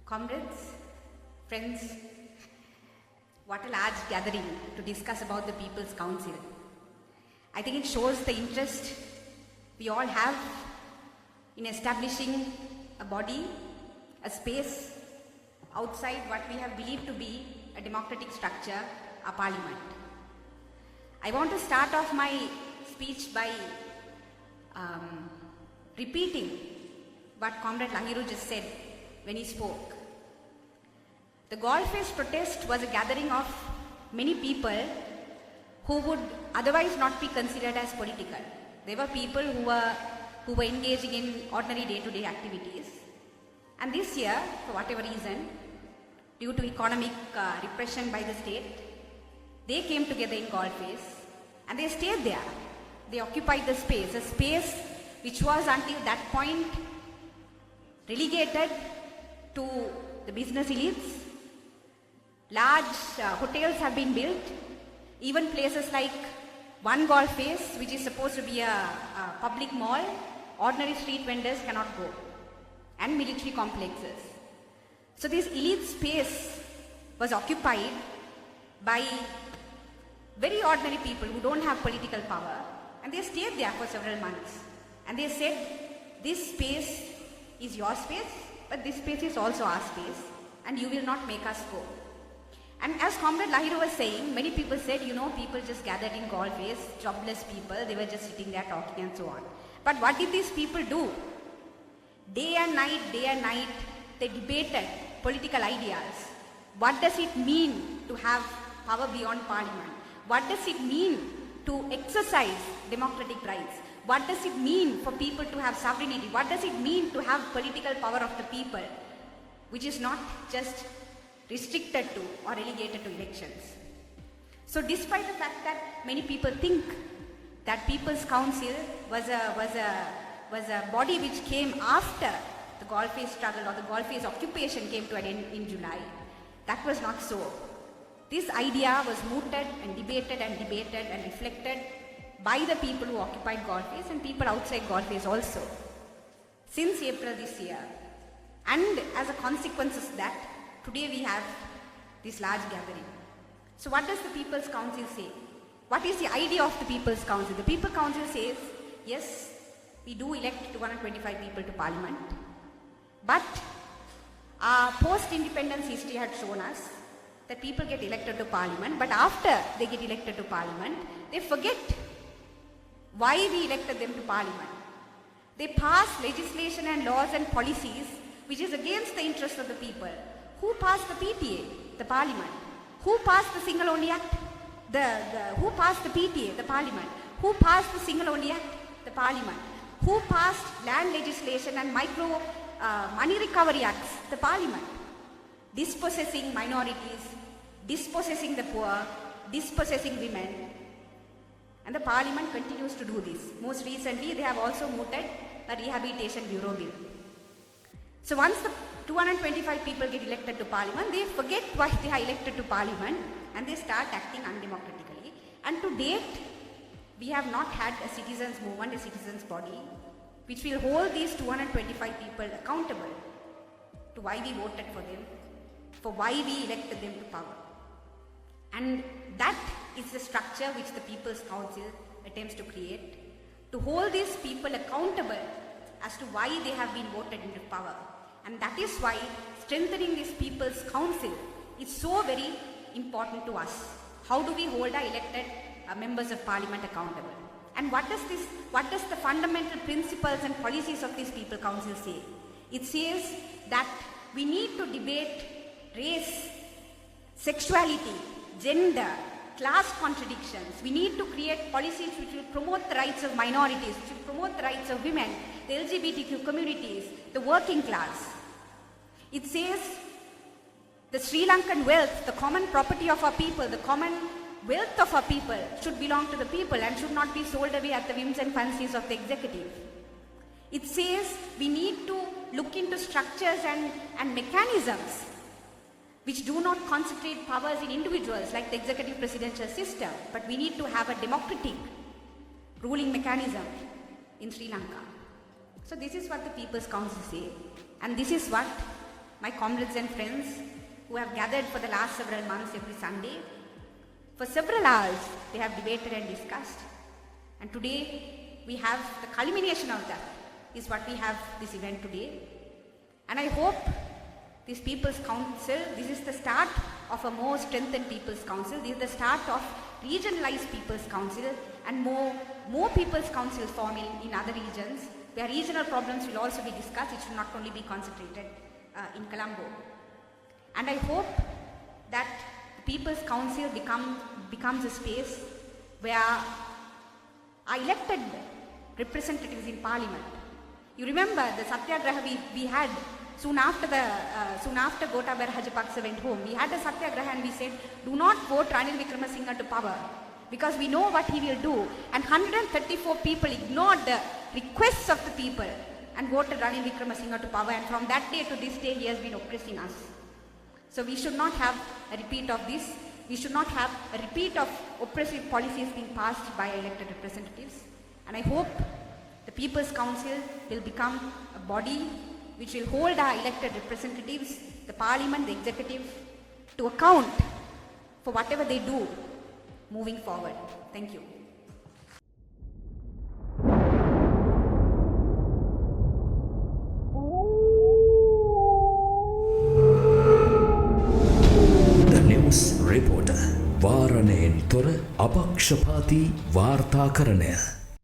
Comrades, friends, what a large gathering to discuss about the People's Council. I think it shows the interest we all have in establishing a body, a space outside what we have believed to be a democratic structure, a parliament. I want to start off my speech by repeating what Comrade Lahiru just said when he spoke. The Golfest protest was a gathering of many people who would otherwise not be considered as political. They were people who were engaging in ordinary day-to-day activities. And this year, for whatever reason, due to economic repression by the state, they came together in Golfest and they stayed there. They occupied the space, a space which was until that point relegated to the business elites. Large hotels have been built. Even places like One Golfest, which is supposed to be a public mall, ordinary street vendors cannot go, and military complexes. So this elite space was occupied by very ordinary people who don't have political power, and they stayed there for several months. And they said, this space is your space, but this space is also our space, and you will not make us go. And as Comrade Lahiru was saying, many people said, people just gathered in Golfest, jobless people, they were just sitting there talking and so on. But what did these people do? Day and night, they debated political ideas. What does it mean to have power beyond parliament? What does it mean to exercise democratic rights? What does it mean for people to have sovereignty? What does it mean to have political power of the people, which is not just restricted to or relegated to elections? So despite the fact that many people think that People's Council was a body which came after the Golfest struggle or the Golfest occupation came to an end in July, that was not so. This idea was mooted and debated and reflected by the people who occupied Golfest and people outside Golfest also since April this year. And as a consequence of that, today we have this large gathering. So what does the People's Council say? What is the idea of the People's Council? The People's Council says, yes, we do elect 225 people to Parliament, but our post-independence history had shown us that people get elected to Parliament, but after they get elected to Parliament, they forget why we elected them to Parliament. They pass legislation and laws and policies which is against the interests of the people. Who passed the PTA? The Parliament. Who passed the Single Only Act? Who passed the PTA? The Parliament. Who passed the Single Only Act? The Parliament. Who passed land legislation and micro money recovery acts? The Parliament. Dispossessing minorities, dispossessing the poor, dispossessing women. And the Parliament continues to do this. Most recently, they have also mooted a Rehabilitation Bureau bill. So once the 225 people get elected to Parliament, they forget why they are elected to Parliament and they start acting undemocratically. And to date, we have not had a citizens' movement, a citizens' body, which will hold these 225 people accountable to why we voted for them, for why we elected them to power. And that is the structure which the People's Council attempts to create, to hold these people accountable as to why they have been voted into power. And that is why strengthening this People's Council is so very important to us. How do we hold our elected members of Parliament accountable? And what does the fundamental principles and policies of this People's Council say? It says that we need to debate race, sexuality, gender, class contradictions. We need to create policies which will promote the rights of minorities, which will promote the rights of women, the LGBTQ communities, the working class. It says the Sri Lankan wealth, the common property of our people, the common wealth of our people should belong to the people and should not be sold away at the whims and fancies of the executive. It says we need to look into structures and mechanisms which do not concentrate powers in individuals like the executive presidential system, but we need to have a democratic ruling mechanism in Sri Lanka. So this is what the People's Council say, and this is what my comrades and friends who have gathered for the last several months every Sunday. For several hours, they have debated and discussed. And today, we have the culmination of that, is what we have this event today. And I hope this People's Council, this is the start of a more strengthened People's Council. This is the start of regionalized People's Council, and more People's Council forming in other regions, where regional problems will also be discussed. It should not only be concentrated in Colombo. And I hope that the People's Council becomes a space where our elected representatives in Parliament. You remember the satyagraha we had soon after Gotabaya Rajapaksa went home. We had a satyagraha and we said, do not vote Ranil Wickremesinghe to power, because we know what he will do. And 134 people ignored the requests of the people and voted Ranil Wickremesinghe to power. And from that day to this day, he has been oppressing us. So we should not have a repeat of this. We should not have a repeat of oppressive policies being passed by elected representatives. And I hope the People's Council will become a body which will hold our elected representatives, the Parliament, the Executive, to account for whatever they do moving forward. Thank you. The News Reporter. වාරණයෙන් තොර අපක්ෂපාතී වාර්තාකරණය.